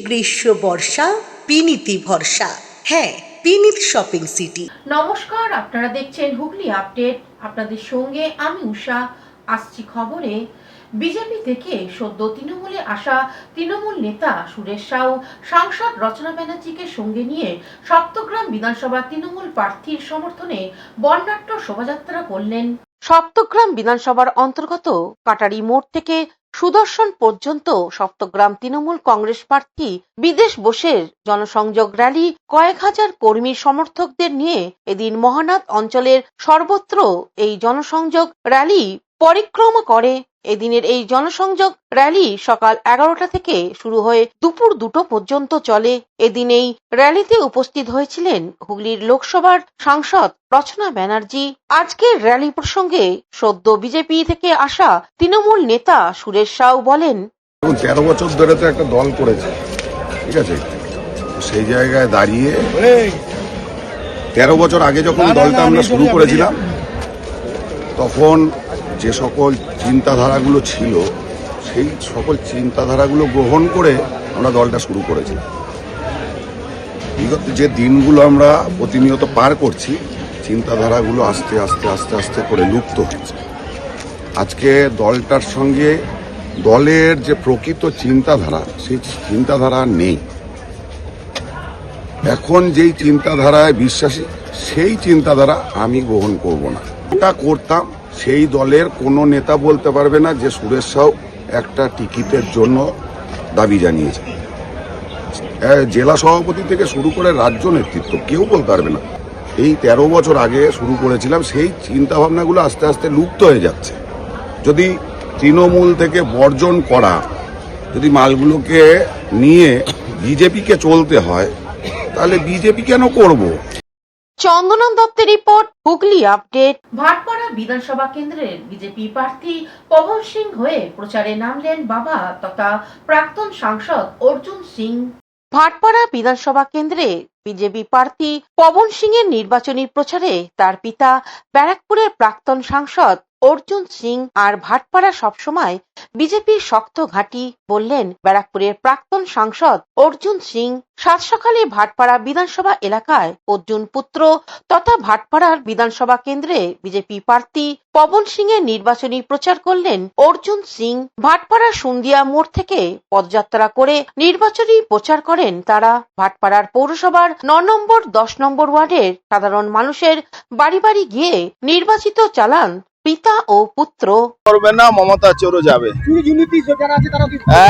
গ্রীষ্ম বর্ষা বিনীতি ভরসা। হ্যাঁ, বিনীত শপিং সিটি। নমস্কার, আপনারা দেখছেন হুগলি আপডেট। আপনাদের সঙ্গে আমি উষা। আসছি খবরে। বিজেপি থেকে সদ্য তৃণমূলে আসা তৃণমূল নেতা সুরেশ সাউ সাংসদ রচনা ব্যানার্জিকে সঙ্গে নিয়ে সপ্তগ্রাম বিধানসভা তৃণমূল প্রার্থীর সমর্থনে বর্ণাঢ্য শোভাযাত্রা করলেন। সপ্তগ্রাম বিধানসভার অন্তর্গত কাটারি মোড় থেকে সুদর্শন পর্যন্ত সপ্তগ্রাম তৃণমূল কংগ্রেস প্রার্থী বিদেশ বোসের জনসংযোগ র্যালি কয়েক হাজার কর্মী সমর্থকদের নিয়ে এদিন মহানাদ অঞ্চলের সর্বত্র এই জনসংযোগ র্যালি পরিক্রমা করে। এদিনের এই জনসংযোগ র্যালি সকাল 11টা থেকে শুরু হয়ে দুপুর 2টো পর্যন্ত চলে। এদিন এই র্যালিতে উপস্থিত হয়েছিলেন হুগলির লোকসভার সাংসদ রচনা ব্যানার্জি। আজকের র্যালি প্রসঙ্গে সদ্য বিজেপি থেকে আসা তৃণমূল নেতা সুরেশ সাউ বলেন, 13 বছর ধরে তো একটা দল করেছে, ঠিক আছে, সেই জায়গায় দাঁড়িয়ে 13 বছর আগে যখন দলটা আমরা শুরু করেছিলাম তখন যে সকল চিন্তাধারাগুলো ছিল সেই সকল চিন্তাধারাগুলো গ্রহণ করে আমরা দলটা শুরু করেছিলাম। বিগত যে দিনগুলো আমরা প্রতিনিয়ত পার করছি, চিন্তাধারাগুলো আস্তে আস্তে আস্তে আস্তে করে লুপ্ত হচ্ছে। আজকে দলটার সঙ্গে দলের যে প্রকৃত চিন্তাধারা সেই চিন্তাধারা নেই। এখন যেই চিন্তাধারায় বিশ্বাসী সেই চিন্তাধারা আমি গ্রহণ করব না। ওটা করতাম, সেই দলের কোনো নেতা বলতে পারবে না যে সুরেশ সাউ একটা টিকিটের জন্য দাবি জানিয়েছে। জেলা সভাপতি থেকে শুরু করে রাজ্য নেতৃত্ব কেউ বলতে পারবে না। এই 13 বছর আগে শুরু করেছিলাম, সেই চিন্তাভাবনাগুলো আস্তে আস্তে লুপ্ত হয়ে যাচ্ছে। যদি তৃণমূল থেকে বর্জন করা, যদি মালগুলোকে নিয়ে বিজেপিকে চলতে হয়, তাহলে বিজেপি কেন করব? চন্দনন দত্তের রিপোর্ট, হুগলি আপডেট। ভাটপাড়া বিধানসভা কেন্দ্রের বিজেপি প্রার্থী পবন সিং হয়ে প্রচারে নামলেন বাবা তথা প্রাক্তন সাংসদ অর্জুন সিং। ভাটপাড়া বিধানসভা কেন্দ্রে বিজেপি প্রার্থী পবন সিং এর নির্বাচনী প্রচারে তার পিতা ব্যারাকপুরের প্রাক্তন সাংসদ অর্জুন সিং আর ভাটপাড়া সবসময় বিজেপির শক্ত ঘাঁটি বললেন ব্যারাকপুরের প্রাক্তন সাংসদ অর্জুন সিং। সাত সকালে ভাটপাড়া বিধানসভা এলাকায় অর্জুন পুত্র তথা ভাটপাড়ার বিধানসভা কেন্দ্রে বিজেপি প্রার্থী পবন সিং এর নির্বাচনী প্রচার করলেন অর্জুন সিং। ভাটপাড়া সুন্দিয়া মোড় থেকে পদযাত্রা করে নির্বাচনী প্রচার করেন তারা। ভাটপাড়ার পৌরসভার 9 নম্বর 10 নম্বর ওয়ার্ডের সাধারণ মানুষের বাড়ি বাড়ি গিয়ে নির্বাচিত চালান পিতা ও পুত্র। করবে না, মমতা চোরও যাবে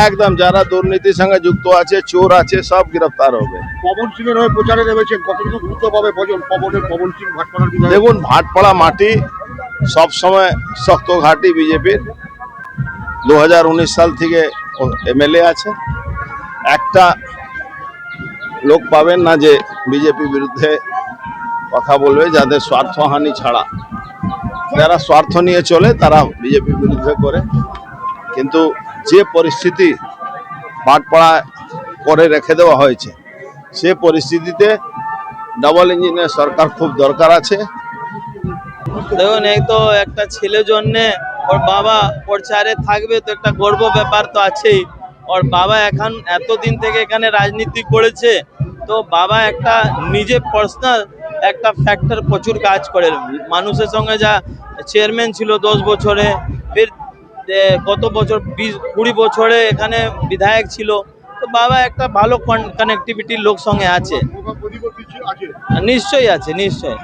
একদম। যারা দুর্নীতির সঙ্গে যুক্ত আছে, চোর আছে, সব গ্রেফতার হবে। পবন সিং এর হয়ে প্রচারে নেমেছেন, কতটুকু গুরুত্ব পাবে পবন সিং ভাটপাড়ার বিধায়ক? দেখুন, ভাটপাড়া মাটি সব সময় শক্ত ঘাঁটি বিজেপির। 2019 সাল থেকে এমএলএ আছে। একটা লোক পাবেন না যে বিজেপি বিরুদ্ধে কথা বলবে, যাদের স্বার্থহানি ছাড়া। যারা স্বার্থ নিয়ে চলে তারা বিজেপি বিরুদ্ধে করে। কিন্তু যে পরিস্থিতি ভাটপাড়া করে রেখে দেওয়া হয়েছে, সে পরিস্থিতিতে ডাবল ইঞ্জিনের সরকার খুব দরকার আছে। দেখুন, এই তো একটা ছেলে জন্যে ওর বাবা প্রচারে থাকবে, তো একটা গর্ব ব্যাপার তো আছেই। ওর বাবা এখন এতদিন থেকে এখানে রাজনীতি করেছে, তো বাবা একটা নিজে পার্সোনাল একটা ফ্যাক্টর প্রচুর কাজ করে। মানুষের সঙ্গে যা চেয়ারম্যান ছিল 10 বছরে, ফির কত বছর 20-20 বছরে এখানে বিধায়ক ছিল। তো বাবা একটা ভালো কানেক্টিভিটির লোক সঙ্গে আছে। নিশ্চয়ই আছে, নিশ্চয়।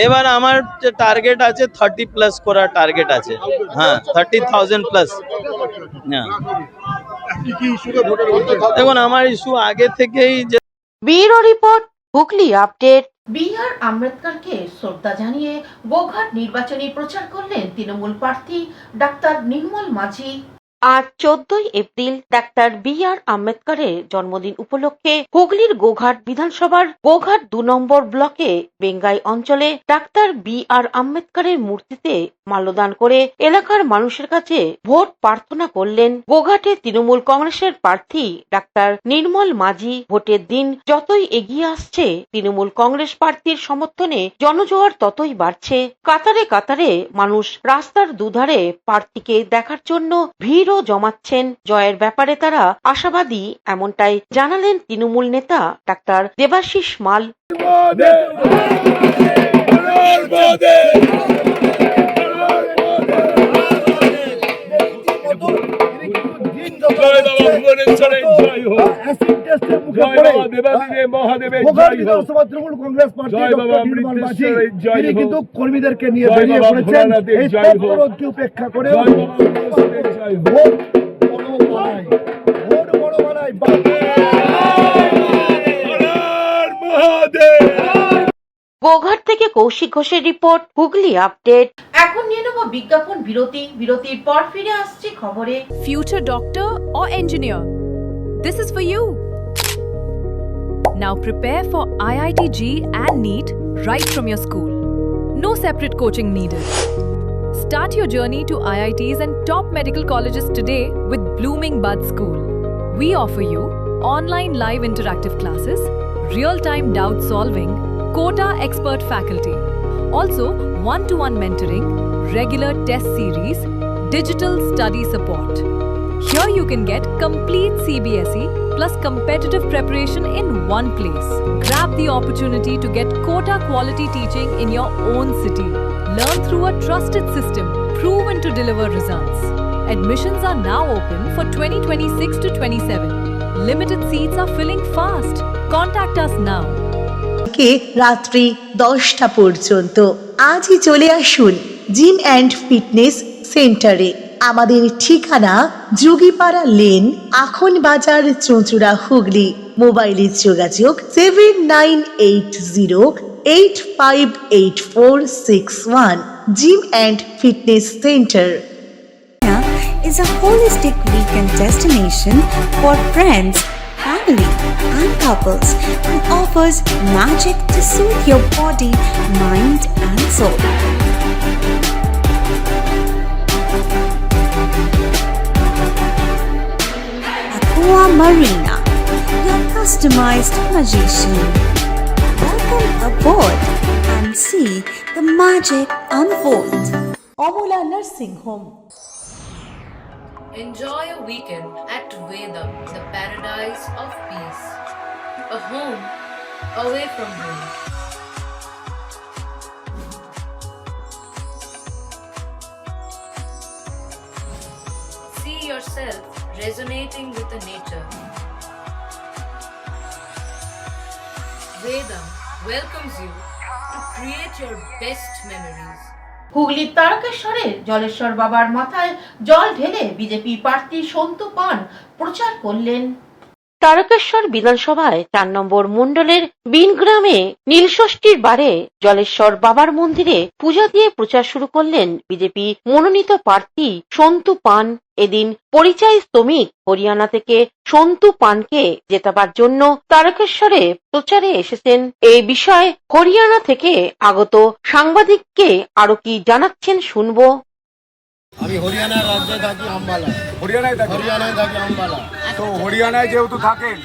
এবার আমার যে টার্গেট আছে 30+ করার টার্গেট আছে। হ্যাঁ, 30,000+। হ্যাঁ, দেখুন আমার ইস্যু আগে থেকেই যে। Bureau report, Hooghly update. B R. আম্বেদকরকে শ্রদ্ধা জানিয়ে গোঘাট নির্বাচনী প্রচার করলেন তৃণমূল প্রার্থী ডাক্তার নির্মল মাঝি। আজ 14 এপ্রিল ডাক্তার বি.আর. আম্বেদকরের জন্মদিন উপলক্ষে হুগলির গোঘাট বিধানসভার গোঘাট 2 নম্বর ব্লকে বেঙ্গাই অঞ্চলে ডাক্তার বি.আর. আম্বেদকরের মূর্তিতে মাল্যদান করে এলাকার মানুষের কাছে ভোট প্রার্থনা করলেন। গোঘাটে তৃণমূল কংগ্রেসের প্রার্থী ডাক্তার নির্মল মাঝি। ভোটের দিন যতই এগিয়ে আসছে, তৃণমূল কংগ্রেস প্রার্থীর সমর্থনে জনজোয়ার ততই বাড়ছে। কাতারে কাতারে মানুষ রাস্তার দুধারে প্রার্থীকে দেখার জন্য ভিড়ও জমাচ্ছেন। জয়ের ব্যাপারে তারা আশাবাদী, এমনটাই জানালেন তৃণমূল নেতা ডাক্তার দেবাশিস মাল। কিন্তু কর্মীদেরকে নিয়ে বেরিয়ে পড়েছেন এই পথরোধকে উপেক্ষা করে। গোঘাট থেকে কৌশিক ঘোষের রিপোর্ট, হুগলি আপডেট। এখন নিয়ে নেব বিজ্ঞাপন বিরতি। বিরতির পর ফিরে আসছি খবরে। Future doctor or engineer? This is for you. Now prepare for IIT JEE and NEET right from your school. No separate coaching needed. Start your journey to IITs and top medical colleges today with Blooming Bud School. We offer you online live interactive classes, real-time doubt solving, quota expert faculty, also one-to-one mentoring, regular test series, digital study support. Here you can get complete CBSE plus competitive preparation in one place. Grab the opportunity to get quota quality teaching in your own city. Learn through a trusted system proven to deliver results. Admissions are now open for 2026 to 27. Limited seats are filling fast. Contact us now. কে রাত্রি 10টা পর্যন্ত আজই চলে আসুন gym and fitness সেন্টারে। আমাদের ঠিকানা যোগীপাড়া lane, আখন বাজার, চুঁচুড়া, হুগলি। মোবাইলের যোগাযোগ 7980858461। Gym and fitness centre is a holistic weekend destination for friends, family and couples and offers magic to soothe your body, mind and soul. Aqua Marina, your customized magician. Welcome aboard and see the magic unfold. Amala nursing home. Enjoy a weekend at Vedam, the paradise of peace. A home away from home. See yourself resonating with the nature. Vedam welcomes you to create your best memories. হুগলির তারকেশ্বরের জলেশ্বর বাবার মাথায় জল ঢেলে BJP প্রার্থী সন্তু পান প্রচার করলেন। তারকেশ্বর বিধানসভায় 4 নম্বর মণ্ডলের বিনগ্রামে নীলষষ্ঠীর বারে জলেশ্বর বাবার মন্দিরে পূজা দিয়ে প্রচার শুরু করলেন বিজেপি মনোনীত প্রার্থী সন্তু পান। এদিন পরিযায়ী শ্রমিক হরিয়ানা থেকে সন্তু পানকে জেতাবার জন্য তারকেশ্বরে প্রচারে এসেছেন। এই বিষয়ে হরিয়ানা থেকে আগত সাংবাদিককে আরো কি জানাচ্ছেন শুনবো। আমি হরিয়ানার রাজ্যে থাকি, আম্বালা। হরিয়ানায় থাকি। হরিয়ানায় থাকি, আম্বালা। তো হরিয়ানায় যেহেতু থাকেন,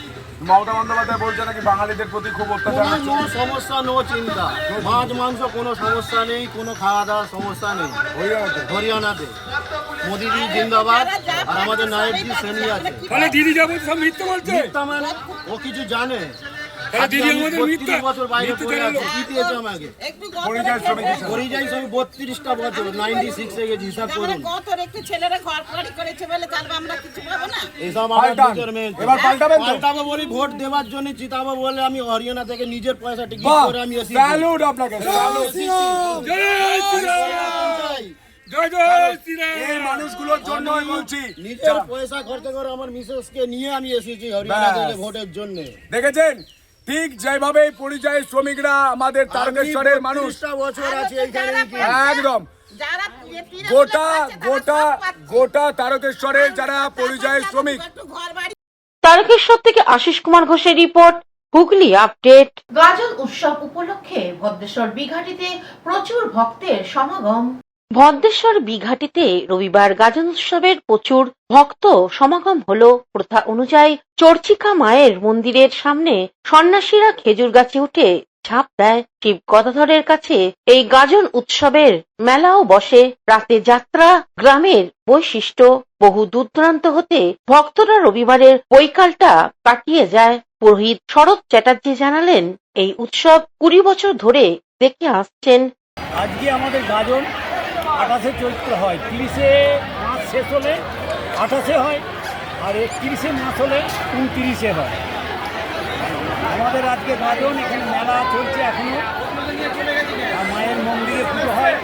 মমতা বন্দ্যোপাধ্যায় বলছে নাকি বাঙালিদের প্রতি খুব অত্যাচার হচ্ছে। কোনো সমস্যা, নো চিন্তা। মাছ মাংস কোনো সমস্যা নেই, কোনো খাওয়া দাওয়ার সমস্যা নেই হরিয়ানাতে। মোদিজি জিন্দাবাদ। আর আমাদের নায়কজি শ্রেণী আছে। দিদি যাবো সব মিথ্যে বলছে। মিথ্যা মানে ও কিছু জানে। 32 বছর বাইরে পড়ে আছে, কি দিয়েছে আমাকে? পরিযায়ী শ্রমিক 32টা বছর, 96 এ গেছি, হিসাব করুন। এসব আমার মেয়ে। এবার পাল্টাবো বলি, ভোট দেওয়ার জন্য জিতাবো বলে আমি হরিয়ানা থেকে নিজের পয়সা টিকিট করে আমি এসেছি। স্যালুট আপনাকে। এই মানুষগুলোর জন্য বলছি, নিজের পয়সা খরচ করে আমার মিসেসকে নিয়ে আমি এসেছি হরিয়ানা থেকে ভোটের জন্য। দেখেছেন ঠিক যেভাবে পরিযায়ী শ্রমিকরা আমাদের তারকেশ্বরের মানুষ বছর আছে এইখানে, একদম গোটা তারকেশ্বরের যারা পরিযায়ী শ্রমিক। তারকেশ্বর থেকে আশিস কুমার ঘোষের রিপোর্ট, হুগলি আপডেট। গাজন উৎসব উপলক্ষে ভদ্রেশ্বর বিঘাটিতে প্রচুর ভক্তের সমাগম। ভদ্রেশ্বর বিঘাটিতে রবিবার গাজন উৎসবের প্রচুর ভক্ত সমাগম হল। প্রথা অনুযায়ী চর্চিকা মায়ের মন্দিরের সামনে সন্ন্যাসীরা খেজুর গাছে উঠে ছাপ দেয়। শিব গদাধরের কাছে এই গাজন উৎসবের মেলাও বসে। রাতে যাত্রা, গ্রামের বৈশিষ্ট্য, বহু দূরদূরান্ত হতে ভক্তরা রবিবারের বৈকালটা কাটিয়ে যায়। পুরোহিত শরৎ চ্যাটার্জি জানালেন, এই উৎসব 20 বছর ধরে দেখে আসছেন। আজকে আমাদের গাজন 28শে চৈত্র হয়, 30শে মাস শেষ হলে 28শে হয়, আর 31শে মাস হলে 29শে হয়। আমাদের আজকে গাজন, এখানে মেলা চলছে এখনো। আর মায়ের মন্দিরে পুজো হয়।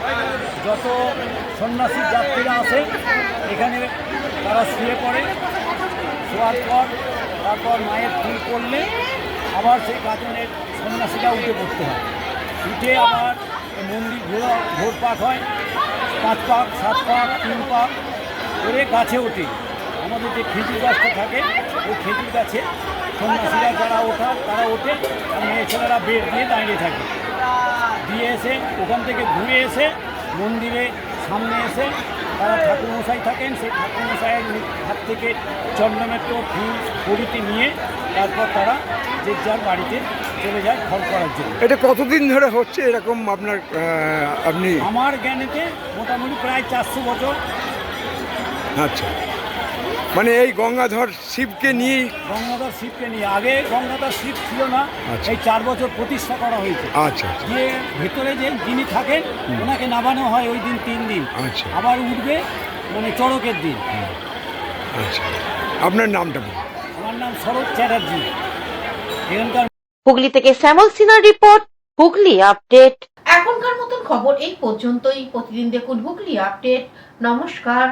যত সন্ন্যাসী যাত্রীরা আসে এখানে তারা শুয়ে পড়ে, শোয়ার পর তারপর মায়ের ফুল করলে আবার সেই গাজনের সন্ন্যাসীরা উঠে পড়তে হয়। উঠে আবার মন্দির ভোর পাক হয়, 5 পাক 7 পাক 3 পাক করে গাছে ওঠে। আমাদের যে খেজুর গাছটা থাকে ওই খেজুর গাছে সন্ন্যাসীরা যারা ওঠার তারা ওঠে, আর মেয়ে ছেলেরা বেড দিয়ে দাঁড়িয়ে থাকে। দিয়ে এসে ওখান থেকে ঘুরে এসে মন্দিরে সামনে এসে তারা ঠাকুরমশাই থাকেন, সেই ঠাকুরমশাইয়ের হাত থেকে চন্দনমিত্র ফুল কড়িতে নিয়ে তারপর তারা যে যার বাড়িতে চলে যায় ফল করার জন্য। এটা কতদিন ধরে হচ্ছে এরকম আপনার আপনি? আমার জ্ঞানেতে মোটামুটি প্রায় 400 বছর। আচ্ছা, মানে এই গঙ্গাধর শিবকে নিয়ে? গঙ্গাধর শিবকে নিয়ে। আগে গঙ্গাধর শিব ছিল না, আচ্ছা। এই 4 বছর প্রতিষ্ঠা করা হয়েছে। আচ্ছা, দিয়ে ভেতরে যে যিনি থাকেন ওনাকে নামানো হয় ওই দিন 3 দিন। আচ্ছা, আবার উঠবে মানে চড়কের দিন। আচ্ছা, আপনার নামটা বলুন। আমার নাম শরৎ চ্যাটার্জি। এখানকার হুগলি থেকে শ্যামল সিনহার রিপোর্ট, হুগলি আপডেট। এখনকার মতন খবর এই পর্যন্তই। প্রতিদিন দেখুন হুগলি আপডেট। নমস্কার।